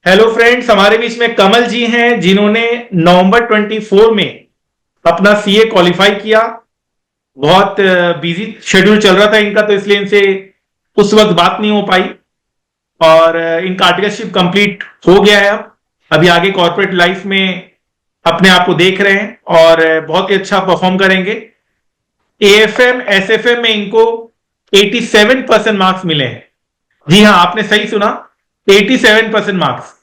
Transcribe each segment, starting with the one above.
Hello friends, हमारे बीच में कमल जी हैं जिन्होंने नवंबर 24 में अपना सीए क्वालिफाई किया। बहुत बिजी शेड्यूल चल रहा था इनका, तो इसलिए इनसे उस वक्त बात नहीं हो पाई। और इनका आर्टिकलशिप कंप्लीट हो गया है। अब अभी आगे कॉर्पोरेट लाइफ में अपने आप को देख रहे हैं और बहुत ही अच्छा परफॉर्म करेंगे। एएफएम एसएफएम में इनको 87% मार्क्स मिले हैं। जी हाँ, आपने सही सुना, 87% मार्क्स।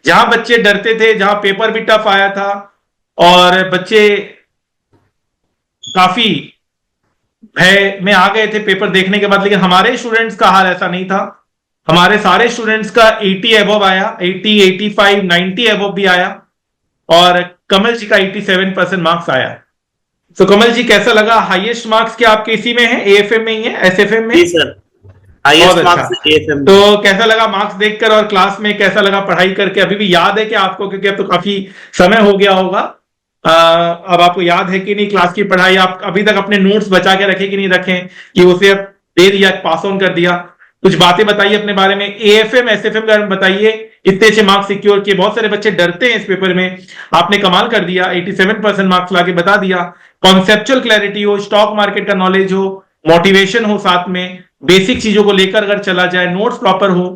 जहां बच्चे डरते थे, जहां पेपर भी टफ आया था और बच्चे काफी भय में आ गए थे पेपर देखने के बाद, लेकिन हमारे स्टूडेंट्स का हाल ऐसा नहीं था। हमारे सारे स्टूडेंट्स का 80 एबव आया, 80, 85, 90 एबव भी आया। और कमल जी का 87% मार्क्स आया। तो कमल जी, कैसा लगा? हाईएस्ट मार्क्स क्या आपके इसी में है, एएफएम में ही है, एसएफएम में? जी सर। बहुत हाईएस्ट अच्छा। मार्क्स एएफएम तो में। कैसा लगा मार्क्स देखकर, और क्लास में कैसा लगा पढ़ाई करके? अभी भी याद है कि आपको, क्योंकि अब तो काफी समय हो गया होगा। अब आपको याद है कि नहीं क्लास की पढ़ाई? आप अभी तक अपने नोट्स बचा के रखे कि नहीं रखे, कि उसे अब दे दिया, पास ऑन कर दिया? कुछ बातें बताइए अपने बारे में, एएफएम एसएफएम के बारे में बताइए। इतने अच्छे मार्क्स सिक्योर किए, बहुत सारे बच्चे डरते हैं इस पेपर में, आपने कमाल कर दिया, 87% मार्क्स लाके बता दिया। कॉन्सेप्चुअल क्लैरिटी हो, स्टॉक मार्केट का नॉलेज हो, मोटिवेशन हो, साथ में बेसिक चीजों को लेकर अगर चला जाए, नोट्स प्रॉपर हो,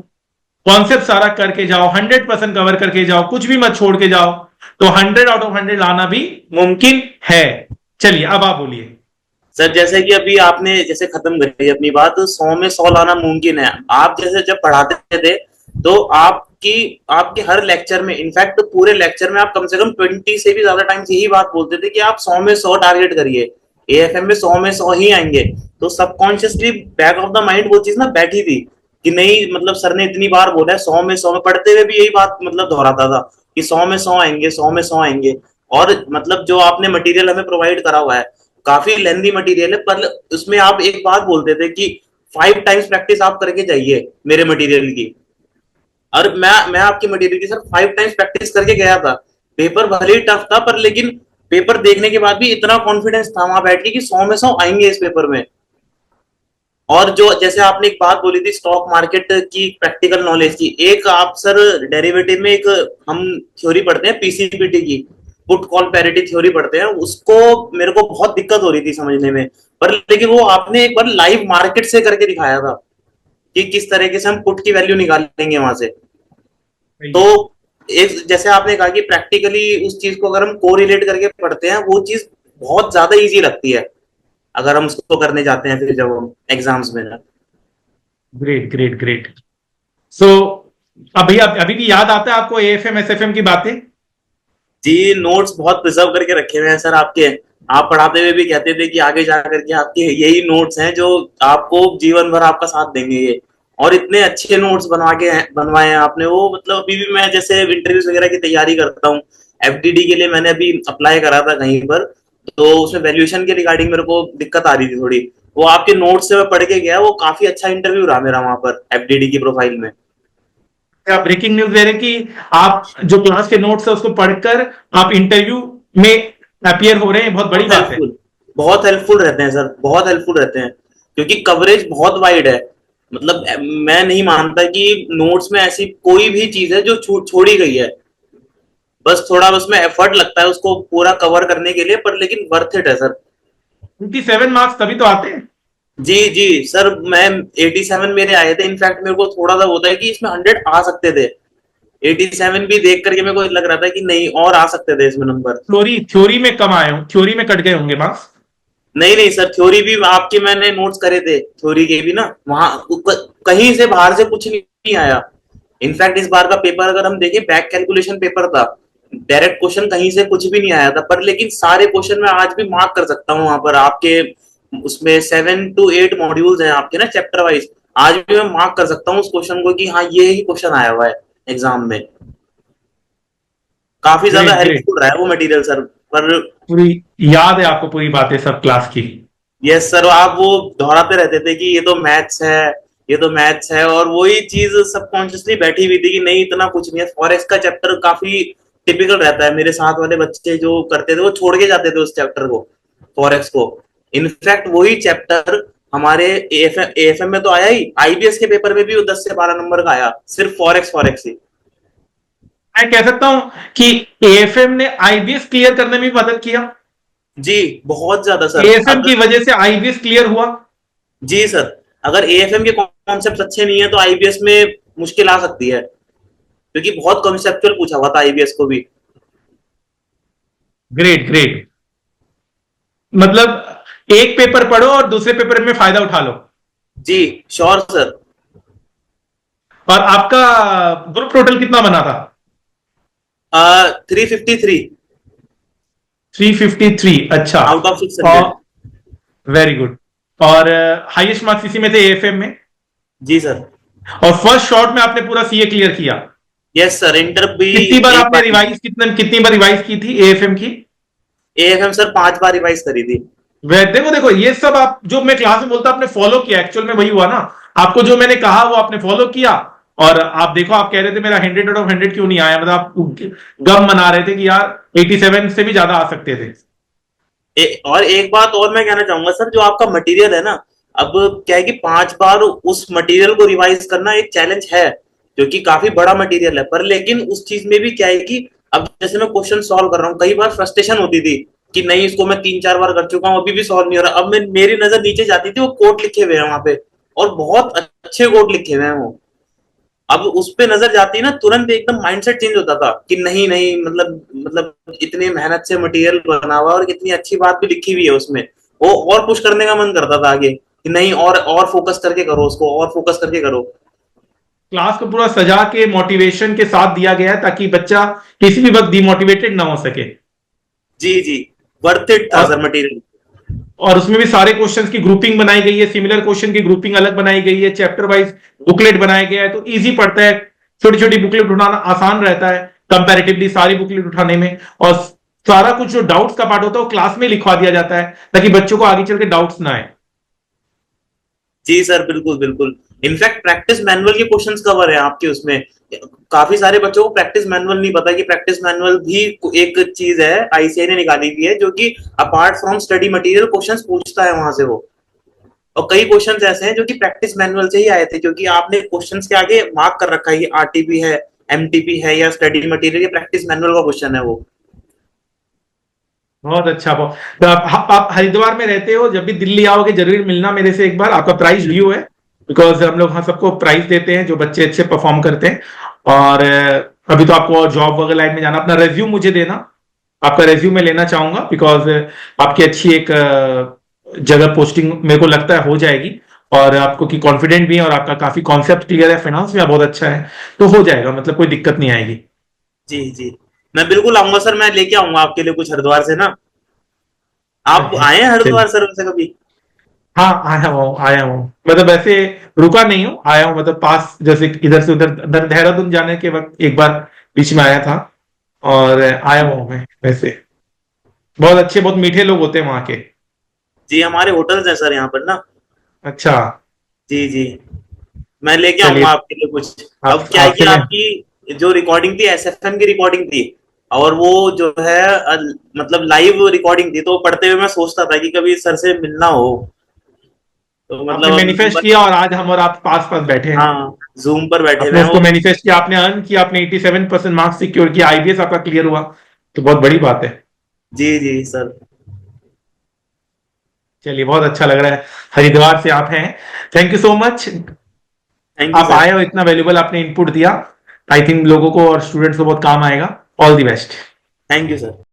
कॉन्सेप्ट सारा करके जाओ, 100% कवर करके जाओ, कुछ भी मत छोड़ के जाओ, तो 100 आउट ऑफ 100 लाना भी मुमकिन है। चलिए, अब आप बोलिए। सर जैसे कि अभी आपने जैसे खत्म करी अपनी बात, 100 में 100 लाना मुमकिन है। आप जैसे जब पढ़ाते थे तो आपकी आपके हर लेक्चर में, इनफैक्ट पूरे लेक्चर में आप कम से कम 20 से भी ज्यादा टाइम्स यही बात बोलते थे कि आप 100 में 100 टारगेट करिए, एएफएम में 100 में 100 ही आएंगे। तो subconsciously back of the mind वो चीज ना बैठी थी कि नहीं, मतलब सर ने इतनी बार बोला है 100 में 100 में, पढ़ते हुए भी यही बात मतलब दोहराता था कि 100 में 100 आएंगे, 100 में 100 आएंगे। और मतलब जो आपने मटेरियल हमें प्रोवाइड करा हुआ है, काफी लेंदी मटेरियल है, पर उसमें आप एक बात बोलते थे कि 5 टाइम्स प्रैक्टिस आप करके जाइए मेरे मटेरियल की। और मैं आपकी मटेरियल की सर 5 टाइम्स प्रैक्टिस करके गया था। पेपर भले ही टफ था, पर लेकिन पेपर देखने के बाद भी इतना कॉन्फिडेंस था वहां बैठ के कि 100 में 100 आएंगे इस पेपर में। और जो जैसे आपने एक बात बोली थी स्टॉक मार्केट की प्रैक्टिकल नॉलेज की, एक आप सर डेरिवेटिव में एक हम थ्योरी पढ़ते हैं पीसीपीटी की, पुट कॉल पैरिटी थ्योरी पढ़ते हैं, उसको मेरे को बहुत दिक्कत हो रही थी समझने में। पर लेकिन वो आपने एक बार लाइव मार्केट से करके दिखाया था कि किस तरीके से हम पुट की वैल्यू निकालेंगे वहां से। सही तो है। एक जैसे आपने कहा कि प्रैक्टिकली उस चीज को अगर हम कोरिलेट करके पढ़ते हैं, वो चीज बहुत ज्यादा इजी लगती है अगर हम उसको करने जाते हैं फिर जब हम एग्जाम्स में। Great great great. सो अभी भी याद आता है आपको एएफएम एसएफएम की बातें? जी, नोट्स बहुत प्रिजर्व करके रखे हुए हैं सर आपके। आप पढ़ाते हुए भी कहते थे कि आगे जा करके आपके यही नोट्स हैं जो आपको जीवन भर आपका साथ देंगे ये। और इतने अच्छे नोट्स बनवाए हैं आपने, वो मतलब अभी भी मैं जैसे इंटरव्यूज वगैरह की तैयारी करता हूँ, एफडीडी के लिए मैंने अभी अप्लाई करा था कहीं पर, तो उसमें वैल्यूएशन के रिगार्डिंग मेरे को दिक्कत आ रही थी थोड़ी। वो आपके नोट्स से मैं पढ़ के गया, वो काफी अच्छा इंटरव्यू रहा मेरा वहां पर एफडीडी की प्रोफाइल में। आप ब्रेकिंग न्यूज दे रहे हैं कि आप जो क्लास के नोट्स है उसको पढ़कर आप इंटरव्यू में अपियर हो रहे हैं, बहुत बड़ी बहुत बात है। हेल्पफुल, बहुत हेल्पफुल रहते हैं सर, बहुत हेल्पफुल रहते हैं, क्योंकि कवरेज बहुत वाइड है। मतलब मैं नहीं मानता कि नोट्स में ऐसी कोई भी चीज है जो छोड़ी गई है। बस थोड़ा उसमें एफर्ट लगता है उसको पूरा कवर करने के लिए, पर लेकिन वर्थ इट है सर। 27 मार्क्स तभी तो आते हैं। जी जी सर, मैं 87 मेरे आए थे। इनफैक्ट मेरे को थोड़ा सा होता है कि इसमें 100 आ सकते थे। 87 भी देख करके मेरे को लग रहा था कि नहीं, और आ सकते थे इसमें नंबर। थ्योरी थ्योरी में कम आए हो, थ्योरी में कट गए होंगे मार्क्स। नहीं नहीं सर, थ्योरी भी आपके मैंने नोट्स करे थे, थ्योरी के भी ना, वहां कहीं से बाहर से कुछ नहीं आया। इनफैक्ट इस बार का पेपर अगर हम देखें, बैक कैलकुलेशन पेपर था, डायरेक्ट क्वेश्चन कहीं से कुछ भी नहीं आया था, पर लेकिन सारे क्वेश्चन मैं आज भी मार्क कर सकता हूँ वहां पर आपके। उसमें 7 to 8 मॉड्यूल्स हैं आपके ना, चैप्टर वाइज। आज भी मैं मार्क कर सकता हूँ उस क्वेश्चन को कि हाँ ये ही क्वेश्चन आया हुआ है एग्जाम में। काफी ज्यादा ग्रेट ग्रेट। हेल्पफुल रहा है वो मटेरियल सर। पर पूरी याद है आपको, पूरी बातें सब क्लास की? यस सर, आप वो दोहराते रहते थे कि ये तो मैथ्स है, ये तो मैथ्स है, और वही चीज सबकॉन्शियसली बैठी हुई थी कि नहीं इतना कुछ नहीं है। फॉरेक्स का चैप्टर काफी टिपिकल रहता है, मेरे साथ वाले बच्चे जो करते थे वो छोड़ के जाते थे उस चैप्टर को, फॉरेक्स को। इनफैक्ट वही चैप्टर हमारे एएफएम में तो आया ही, आईबीएस के पेपर में भी वो 10 से 12 नंबर का आया, सिर्फ फॉरेक्स फॉरेक्स ही। मैं कह सकता हूं कि एएफएम ने आईबीएस क्लियर करने में भी मदद किया। जी बहुत ज्यादा सर। एएफएम की अगर वजह से आईबीएस क्लियर हुआ। जी सर, अगर एएफएम के कॉन्सेप्ट अच्छे नहीं है तो आईबीएस में मुश्किल आ सकती है, क्योंकि बहुत कॉन्सेप्चुअल पूछा हुआ था आईबीएस को भी। Great great. मतलब एक पेपर पढ़ो और दूसरे पेपर में फायदा उठा लो। जी श्योर सर। और आपका ग्रुप टोटल कितना बना था? 353 353। अच्छा। आउट ऑफ और 600। Very good. और हाईएस्ट मार्क्स इसी में थे एएफएम में? जी सर। और फर्स्ट शॉट में आपने पूरा सीए क्लियर किया? यस सर, इंटर भी कितनी बार एक आपने बार। रिवाइज कितनी बार रिवाइज की थी एएफएम की? एएफएम सर 5 बार रिवाइज करी थी। वे देखो देखो, ये सब आप जो मैं क्लास में बोलता आपने फॉलो किया, एक्चुअल में वही हुआ ना। आपको जो मैंने कहा वो आपने फॉलो किया। और आप देखो, आप कह रहे थे मेरा 100 आउट ऑफ 100 क्यों नहीं आया, मतलब आप गम मना रहे थे कि यार 87 से भी ज्यादा आ सकते थे। और एक बात और मैं कहना चाहूंगा सर, जो आपका मटेरियल है ना, अब क्या है कि 5 बार उस मटेरियल को रिवाइज करना एक चैलेंज है, जो कि काफी बड़ा मटेरियल है। पर लेकिन उस चीज में भी क्या है कि अब जैसे मैं क्वेश्चन सॉल्व कर रहा हूँ, कई बार फ्रस्ट्रेशन होती थी कि नहीं इसको मैं 3-4 बार कर चुका हूँ, अभी भी सॉल्व नहीं हो रहा। अब मैं मेरी नजर नीचे जाती थी, वो कोड लिखे हुए हैं वहां पे, और बहुत अच्छे कोड लिखे हुए हैं वो। अब उस पे नजर जाती है ना, तुरंत एकदम माइंडसेट चेंज होता था कि नहीं नहीं, मतलब इतनी मेहनत से मटेरियल बना हुआ और कितनी अच्छी बात भी लिखी हुई है उसमें, वो और पुश करने का मन करता था आगे कि नहीं, और फोकस करके करो उसको, और फोकस करके करो। क्लास को पूरा सजा के मोटिवेशन के साथ दिया गया है ताकि बच्चा किसी भी वक्त डिमोटिवेटेड ना हो सके। जी जी, वर्थ इट था और सर मटेरियल। और उसमें भी सारे क्वेश्चंस की ग्रुपिंग बनाई गई है, सिमिलर क्वेश्चन की ग्रुपिंग अलग बनाई गई है, चैप्टर वाइज बुकलेट बनाया गया है, तो इजी पड़ता है। छोटी छोटी बुकलेट उठाना आसान रहता है कंपैरेटिवली सारी बुकलेट उठाने में। और सारा कुछ जो डाउट्स का पार्ट होता है वो क्लास में लिखवा दिया जाता है ताकि बच्चों को आगे चल के डाउट्स ना आए। जी सर, बिल्कुल बिल्कुल। इनफैक्ट प्रैक्टिस मैनुअल के क्वेश्चंस कवर है आपके उसमें। काफी सारे बच्चों को प्रैक्टिस मैनुअल नहीं पता कि प्रैक्टिस मैनुअल भी एक चीज है, आईसीआई ने निकाली हुई है, जो कि apart from study material questions पूछता है वहां से वो। और कई क्वेश्चंस ऐसे हैं जो कि प्रैक्टिस मैनुअल से ही आए थे, क्योंकि आपने क्वेश्चंस के आगे मार्क कर रखा है कि आरटीपी है, एमटीपी है, या स्टडी मटेरियल, या प्रैक्टिस मैनुअल का क्वेश्चन है वो। बहुत अच्छा। बहुत तो आप हरिद्वार में रहते हो, जब भी दिल्ली आओगे जरूर मिलना मेरे से एक बार। आपका प्राइस ड्यू है, बिकॉज हम लोग हाँ सबको प्राइज देते हैं जो बच्चे अच्छे परफॉर्म करते हैं। और अभी तो आपको जॉब वगैरह लाइन में जाना, अपना रेज्यूम मुझे देना। आपका रेज्यूम मैं लेना चाहूंगा, बिकॉज आपकी अच्छी एक जगह पोस्टिंग मेरे को लगता है हो जाएगी। और आपको की कॉन्फिडेंट भी है और आपका काफी कॉन्सेप्ट क्लियर है, फाइनेंस में बहुत अच्छा है, तो हो जाएगा, मतलब कोई दिक्कत नहीं आएगी। जी जी, मैं बिल्कुल आऊंगा सर, मैं लेके आऊंगा आपके लिए कुछ हरिद्वार से ना। आप आए हैं चलिए। हरिद्वार सर से कभी? हाँ आया हूँ, मतलब ऐसे रुका नहीं हूँ, आया हूँ, मतलब पास जैसे इधर से उधर देहरादून जाने के वक्त एक बार बीच में आया था। और आया हूँ मैं वैसे। बहुत अच्छे बहुत मीठे लोग होते हैं वहां के। जी, हमारे होटल्स हैं सर यहाँ पर ना। अच्छा। जी जी, मैं लेके चलिए। आऊंगा आपके लिए कुछ। अब आप क्या है कि आपसे मैं। आपकी जो रिकॉर्डिंग थी, एसएफएम की रिकॉर्डिंग थी, और वो जो है मतलब लाइव रिकॉर्डिंग थी, तो पढ़ते हुए मैं सोचता था कि कभी सर से मिलना हो। तो आपने मतलब अब मैनिफेस्ट किया और आज हम और आप पास पास बैठे हैं। हाँ, जूम पर बैठे हुए आपने हैं उसको वो। मैनिफेस्ट किया, आपने अर्न किया, आपने 87% मार्क्स सिक्योर किया, आईबीएस आपका क्लियर हुआ, तो बहुत बड़ी बात है। जी जी सर। चलिए, बहुत अच्छा लग रहा है। हरिद्वार से आप हैं। Thank you so much. Thank you आप सर। आए हो, इतना वैल्यूबल आपने इनपुट दिया। आई थिंक लोगों को और स्टूडेंट्स को बहुत काम आएगा। All the best. Thank you sir.